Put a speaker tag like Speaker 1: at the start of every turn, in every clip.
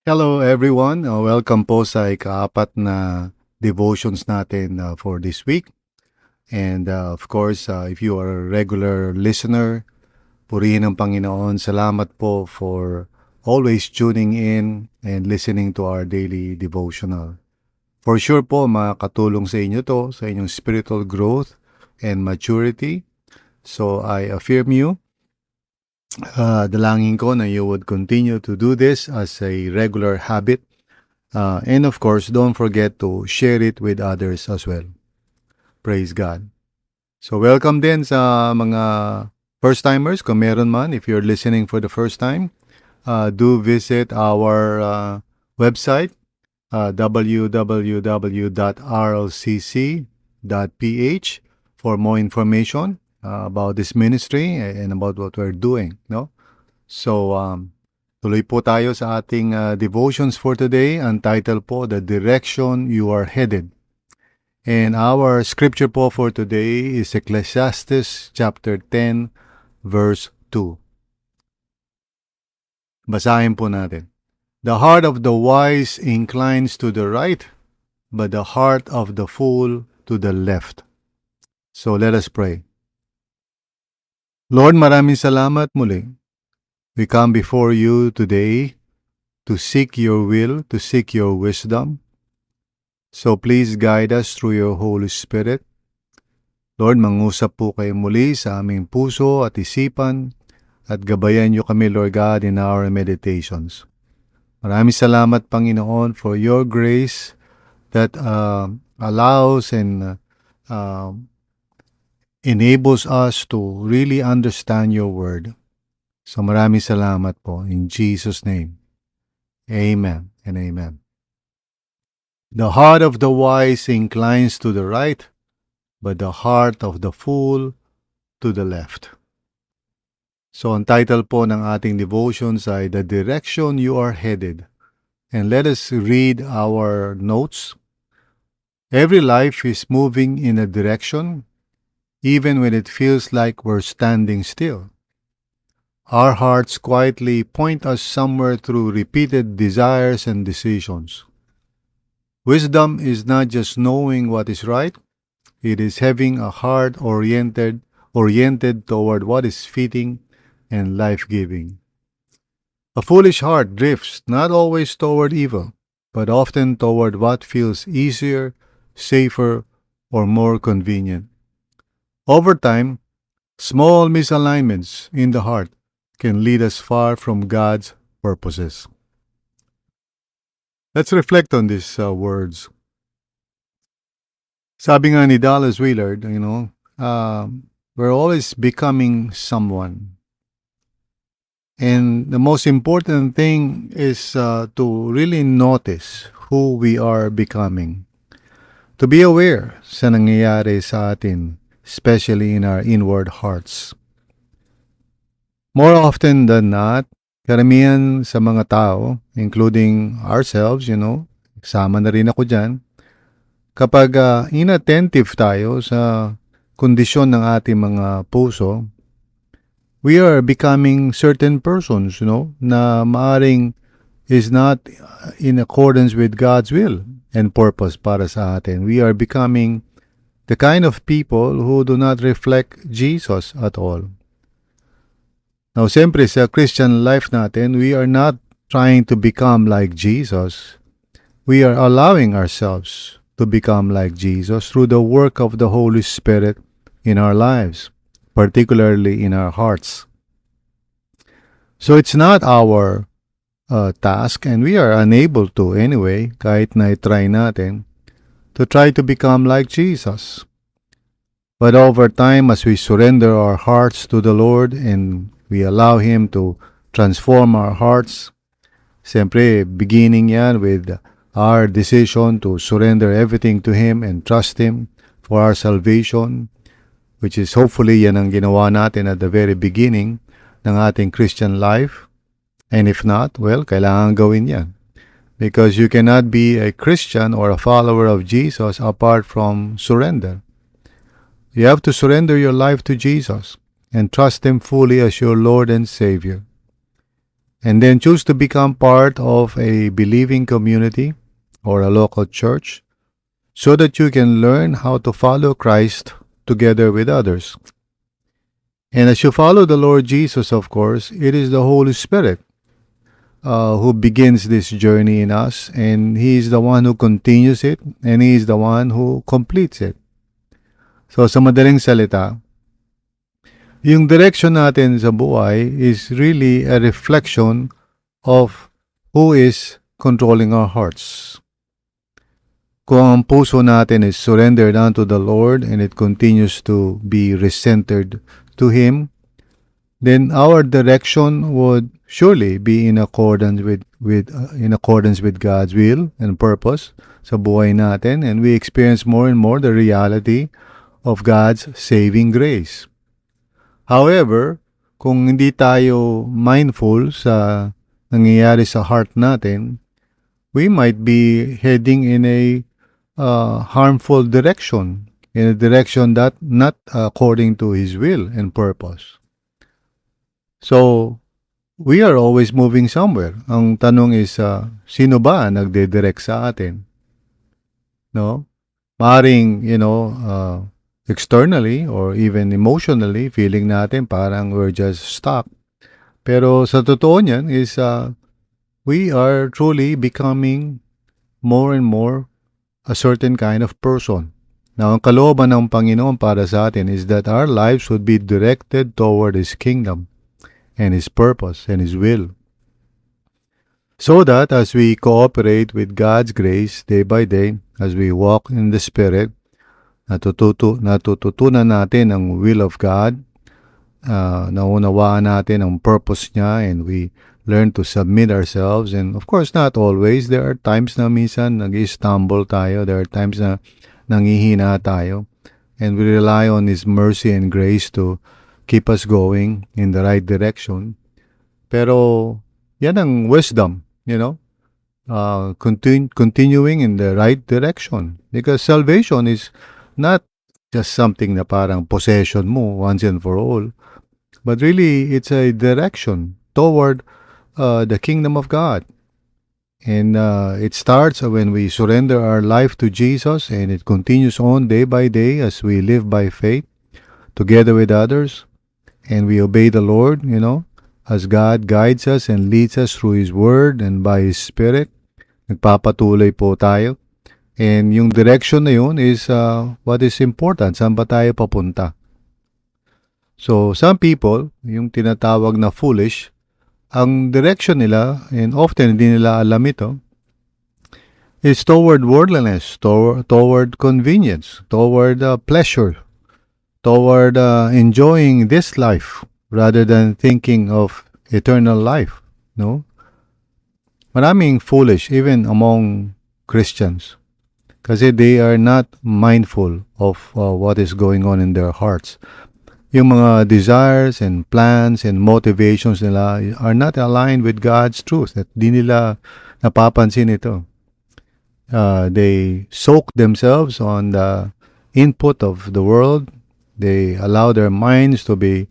Speaker 1: Hello everyone. Welcome po sa ikaapat na devotions natin for this week. And of course, if you are a regular listener, purihin ang Panginoon. Salamat po for always tuning in and listening to our daily devotional. For sure po, makakatulong sa inyo to, sa inyong spiritual growth and maturity. So I affirm you. Dalangin ko na you would continue to do this as a regular habit. And of course, don't forget to share it with others as well. Praise God. So welcome din sa mga first-timers, kung meron man, if you're listening for the first time, do visit our website, www.rlcc.ph for more information about this ministry and about what we're doing. No? So, tuloy po tayo sa ating devotions for today. Ang title po, The Direction You Are Headed. And our scripture po for today is Ecclesiastes chapter 10, verse 2. Basahin po natin. The heart of the wise inclines to the right, but the heart of the fool to the left. So let us pray. Lord, maraming salamat muli. We come before you today to seek your will, to seek your wisdom. So please guide us through your Holy Spirit. Lord, mangusap po kayo muli sa aming puso at isipan at gabayan niyo kami, Lord God, in our meditations. Maraming salamat, Panginoon, for your grace that allows and enables us to really understand your word. So maraming salamat po. In Jesus' name, amen and amen. The heart of the wise inclines to the right, but the heart of the fool to the left. So ang title po ng ating devotions ay The Direction You Are Headed. And let us read our notes. Every life is moving in a direction, even when it feels like we're standing still. Our hearts quietly point us somewhere through repeated desires and decisions. Wisdom is not just knowing what is right, it is having a heart oriented toward what is fitting and life-giving. A foolish heart drifts not always toward evil, but often toward what feels easier, safer, or more convenient. Over time, small misalignments in the heart can lead us far from God's purposes. Let's reflect on these words. Sabi nga ni Dallas Willard, we're always becoming someone. And the most important thing is to really notice who we are becoming. To be aware sa nangyayari sa atin, especially in our inward hearts. More often than not, karamihan sa mga tao, including ourselves, kasama na rin ako dyan, kapag inattentive tayo sa kondisyon ng ating mga puso, we are becoming certain persons, na maaring is not in accordance with God's will and purpose para sa atin. We are becoming the kind of people who do not reflect Jesus at all. Now, siyempre sa Christian life natin, we are not trying to become like Jesus. We are allowing ourselves to become like Jesus through the work of the Holy Spirit in our lives, particularly in our hearts. So it's not our task, and we are unable to anyway, kahit na i-try natin, to try to become like Jesus. But over time, as we surrender our hearts to the Lord and we allow Him to transform our hearts, siyempre, beginning yan with our decision to surrender everything to Him and trust Him for our salvation, which is hopefully yan ang ginawa natin at the very beginning ng ating Christian life. And if not, well, kailangan gawin yan. Because you cannot be a Christian or a follower of Jesus apart from surrender. You have to surrender your life to Jesus and trust Him fully as your Lord and Savior. and then choose to become part of a believing community or a local church so that you can learn how to follow Christ together with others. And as you follow the Lord Jesus, of course, it is the Holy Spirit who begins this journey in us, and He is the one who continues it, and He is the one who completes it. So sa madaling salita, yung direction natin sa buhay is really a reflection of who is controlling our hearts. Kung ang puso natin is surrendered unto the Lord and it continues to be recentered to Him, then our direction would surely be in accordance with God's will and purpose sa buhay natin, and we experience more and more the reality of God's saving grace. However, kung hindi tayo mindful sa nangyayari sa heart natin, we might be heading in a harmful direction, in a direction that not according to His will and purpose. So, we are always moving somewhere. Ang tanong is, sino ba nagde-direct sa atin? No? Maring, externally or even emotionally, feeling natin parang we're just stuck. Pero sa totoo niyan is, we are truly becoming more and more a certain kind of person. Now, ang kalooban ng Panginoon para sa atin is that our lives would be directed toward His kingdom and His purpose and His will. So that as we cooperate with God's grace day by day, as we walk in the Spirit, natututunan natin ang will of God, naunawaan natin ang purpose niya, and we learn to submit ourselves. And of course, not always. There are times na minsan nag-stumble tayo. There are times na nangihina tayo. And we rely on His mercy and grace to keep us going in the right direction. Pero yan ang wisdom, continuing in the right direction. Because salvation is not just something na parang possession mo once and for all. But really, it's a direction toward the kingdom of God. And it starts when we surrender our life to Jesus, and it continues on day by day as we live by faith together with others, and we obey the Lord, as God guides us and leads us through His Word and by His Spirit. Nagpapatuloy po tayo. And yung direction na yun is what is important. Saan ba tayo papunta? So, some people, yung tinatawag na foolish, ang direction nila, and often hindi nila alam ito, is toward worldliness, toward convenience, toward pleasure, toward enjoying this life rather than thinking of eternal life. No? Maraming foolish even among Christians kasi they are not mindful of what is going on in their hearts. Yung mga desires and plans and motivations nila are not aligned with God's truth. At di nila napapansin ito. They soak themselves on the input of the world. They allow their minds to be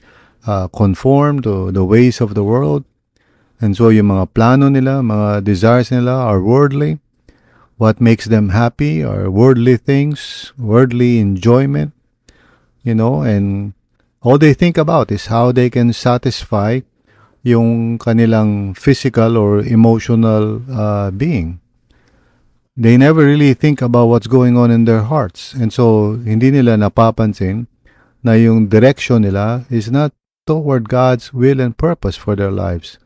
Speaker 1: conformed to the ways of the world. And so yung mga plano nila, mga desires nila are worldly. What makes them happy are worldly things, worldly enjoyment, and all they think about is how they can satisfy yung kanilang physical or emotional being. They never really think about what's going on in their hearts. And so, hindi nila napapansin na yung direction nila is not toward God's will and purpose for their lives.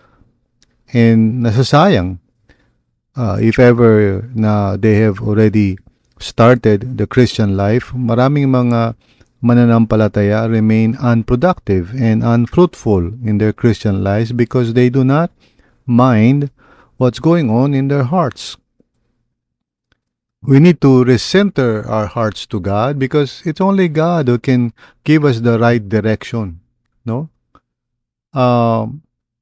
Speaker 1: And nasasayang if ever na they have already started the Christian life, maraming mga mananampalataya remain unproductive and unfruitful in their Christian lives because they do not mind what's going on in their hearts. We need to recenter our hearts to God because it's only God who can give us the right direction. No?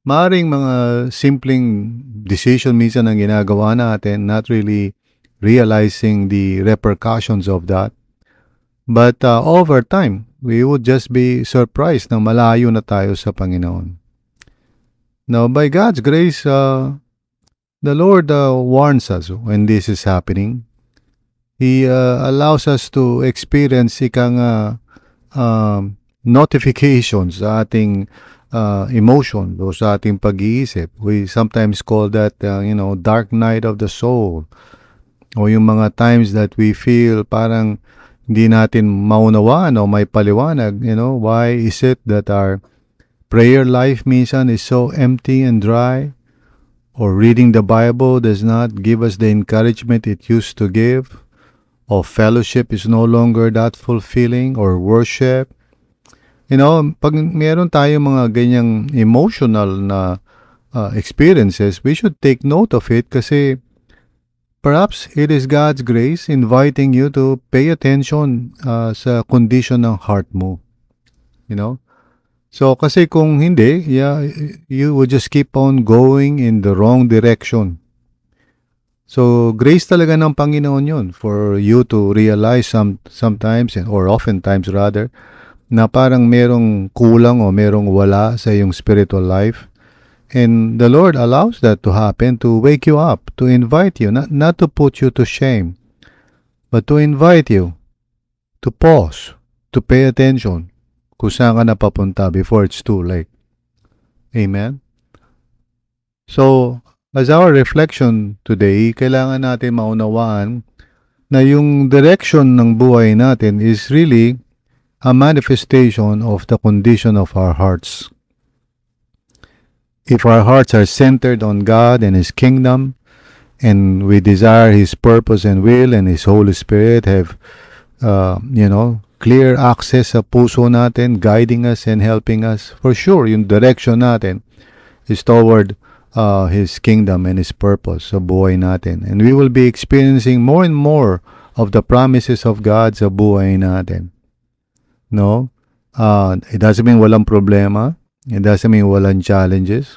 Speaker 1: Maaring mga simpleng decision minsan ang ginagawa natin, not really realizing the repercussions of that. But over time, we would just be surprised na malayo na tayo sa Panginoon. Now, by God's grace, the Lord warns us when this is happening. He allows us to experience notifications sa ating emotion o sa ating pag-iisip. We sometimes call that, dark night of the soul. O yung mga times that we feel parang hindi natin maunawaan o may paliwanag. Why is it that our prayer life minsan is so empty and dry? Or reading the Bible does not give us the encouragement it used to give? Or fellowship is no longer that fulfilling? Or worship? Pag meron tayong mga ganyang emotional na experiences, we should take note of it kasi perhaps it is God's grace inviting you to pay attention sa condition ng heart mo. So, kasi kung hindi, you would just keep on going in the wrong direction. So, grace talaga ng Panginoon yun for you to realize sometimes, or oftentimes rather, na parang merong kulang o merong wala sa iyong spiritual life. And the Lord allows that to happen to wake you up, to invite you, not to put you to shame, but to invite you to pause, to pay attention kung saan ka napapunta before it's too late. Amen? So, as our reflection today, kailangan natin maunawaan na yung direction ng buhay natin is really a manifestation of the condition of our hearts. If our hearts are centered on God and His kingdom, and we desire His purpose and will, and His Holy Spirit have, clear access sa puso natin, guiding us and helping us, for sure, yung direction natin is toward His kingdom and His purpose sa buhay natin. And we will be experiencing more and more of the promises of God sa buhay natin. No? It doesn't mean walang problema. It doesn't mean walang challenges.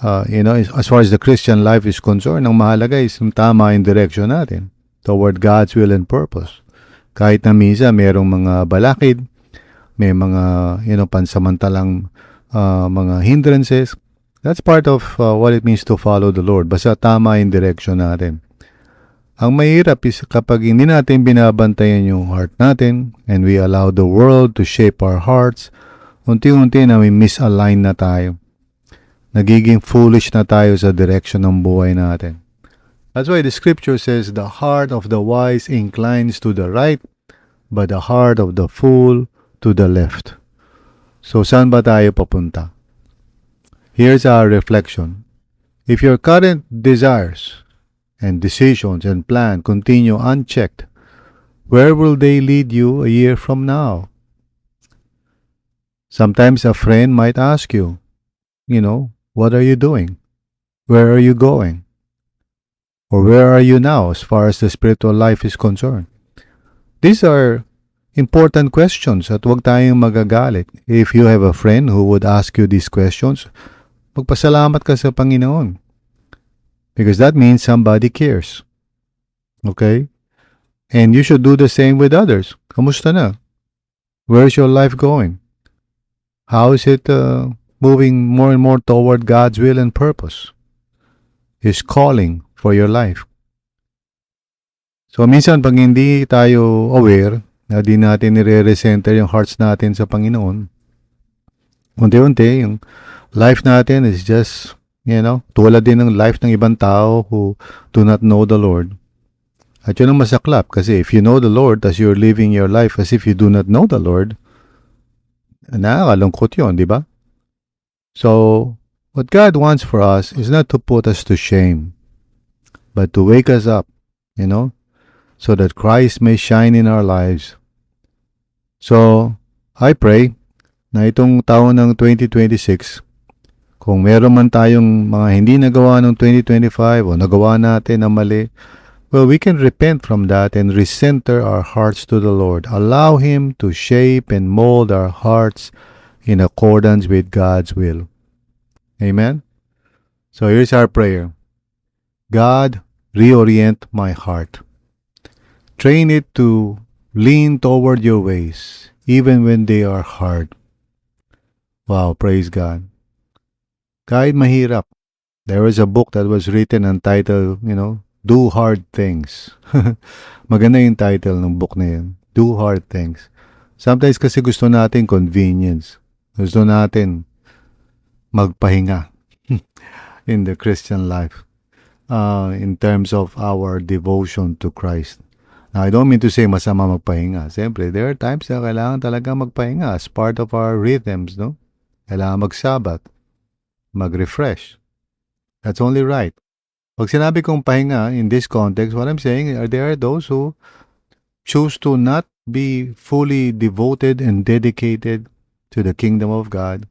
Speaker 1: As far as the Christian life is concerned, ang mahalaga is yung tama yung direction natin toward God's will and purpose. Kahit na minsan merong mga balakid, may mga pansamantalang mga hindrances, that's part of what it means to follow the Lord. Basta tama yung direction natin. Ang mahirap is kapag hindi natin binabantayan yung heart natin and we allow the world to shape our hearts, unti-unti na may misalign na tayo. Nagiging foolish na tayo sa direction ng buhay natin. That's why the scripture says, the heart of the wise inclines to the right, but the heart of the fool to the left. So, saan ba tayo papunta? Here's our reflection. If your current desires and decisions and plan continue unchecked, where will they lead you a year from now? Sometimes a friend might ask you, what are you doing? Where are you going? Or where are you now as far as the spiritual life is concerned? These are important questions at huwag tayong magagalit. If you have a friend who would ask you these questions, magpasalamat ka sa Panginoon. Because that means somebody cares. Okay? And you should do the same with others. Kamusta na? Where's your life going? How is it moving more and more toward God's will and purpose? His calling for your life. So, minsan pag hindi tayo aware na di natin nire-recenter yung hearts natin sa Panginoon, unti-unti, yung life natin is just, tulad din ng life ng ibang tao who do not know the Lord. At yun ang masaklap kasi if you know the Lord as you're living your life as if you do not know the Lord, nakakalungkot yun, di ba? So, what God wants for us is not to put us to shame, but to wake us up, so that Christ may shine in our lives. So, I pray na itong taon ng 2026, kung meron man tayong mga hindi nagawa ng 2025 o nagawa natin na mali, well, we can repent from that and recenter our hearts to the Lord. Allow Him to shape and mold our hearts in accordance with God's will. Amen? So here's our prayer. God, reorient my heart. Train it to lean toward your ways, even when they are hard. Wow, praise God. Kahit mahirap. There was a book that was written entitled, Do Hard Things. Maganda yung title ng book na yun. Do Hard Things. Sometimes kasi gusto natin convenience. Gusto natin magpahinga in the Christian life in terms of our devotion to Christ. Now, I don't mean to say masama magpahinga. Siyempre, there are times na kailangan talaga magpahinga as part of our rhythms, no? Kailangan mag-Sabbath, mag-refresh. That's only right. Pag sinabi kong pahinga in this context, what I'm saying are there are those who choose to not be fully devoted and dedicated to the kingdom of God,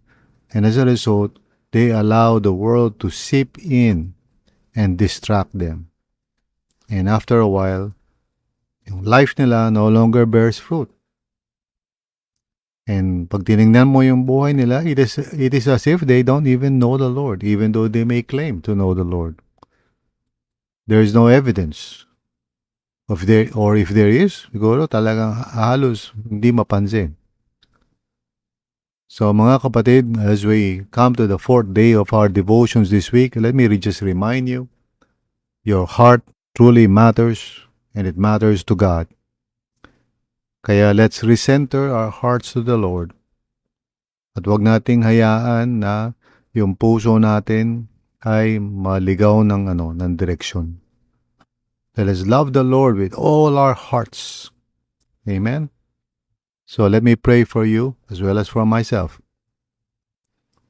Speaker 1: and as a result, they allow the world to seep in and distract them. And after a while, yung life nila no longer bears fruit. And pag tinignan mo yung buhay nila, it is as if they don't even know the Lord, even though they may claim to know the Lord. There is no evidence of or if there is, siguro talagang halos hindi mapansin. So mga kapatid, as we come to the fourth day of our devotions this week, let me just remind you, your heart truly matters and it matters to God. Kaya let's recenter our hearts to the Lord. At huwag nating hayaan na yung puso natin ay maligaw ng direksyon. Let us love the Lord with all our hearts. Amen? So let me pray for you as well as for myself.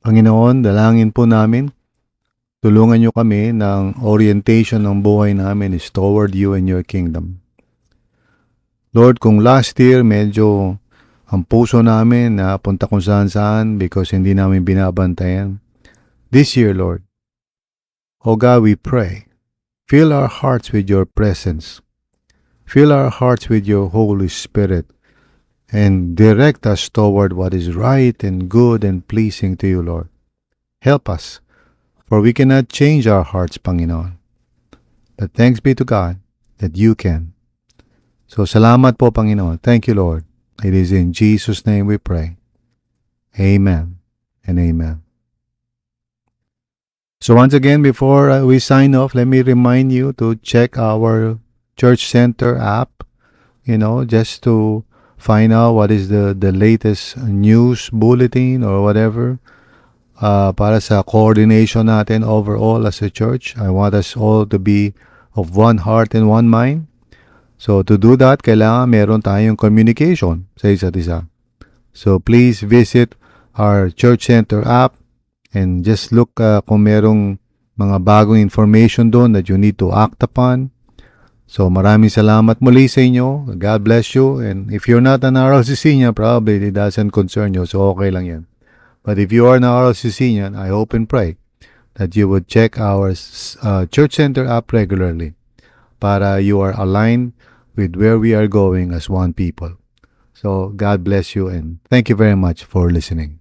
Speaker 1: Panginoon, dalangin po namin, tulungan niyo kami ng orientation ng buhay namin is toward you and your kingdom. Lord, kung last year medyo ang puso namin na punta kung saan-saan because hindi namin binabantayan. This year, Lord, oh God, we pray, fill our hearts with your presence. Fill our hearts with your Holy Spirit and direct us toward what is right and good and pleasing to you, Lord. Help us, for we cannot change our hearts, Panginoon. But thanks be to God that you can. So salamat po, Panginoon. Thank you, Lord. It is in Jesus' name we pray. Amen and amen. So once again, before we sign off, let me remind you to check our Church Center app, just to find out what is the latest news bulletin or whatever para sa coordination natin overall as a church. I want us all to be of one heart and one mind. So to do that, kailangan meron tayong communication sa isa't isa. So please visit our Church Center app and just look kung merong mga bagong information doon that you need to act upon. So maraming salamat muli sa inyo. God bless you. And if you're not an RLCC niya, probably it doesn't concern you. So okay lang yan. But if you are an RLCC niyan, I hope and pray that you would check our Church Center app regularly para you are aligned with where we are going as one people. So God bless you and thank you very much for listening.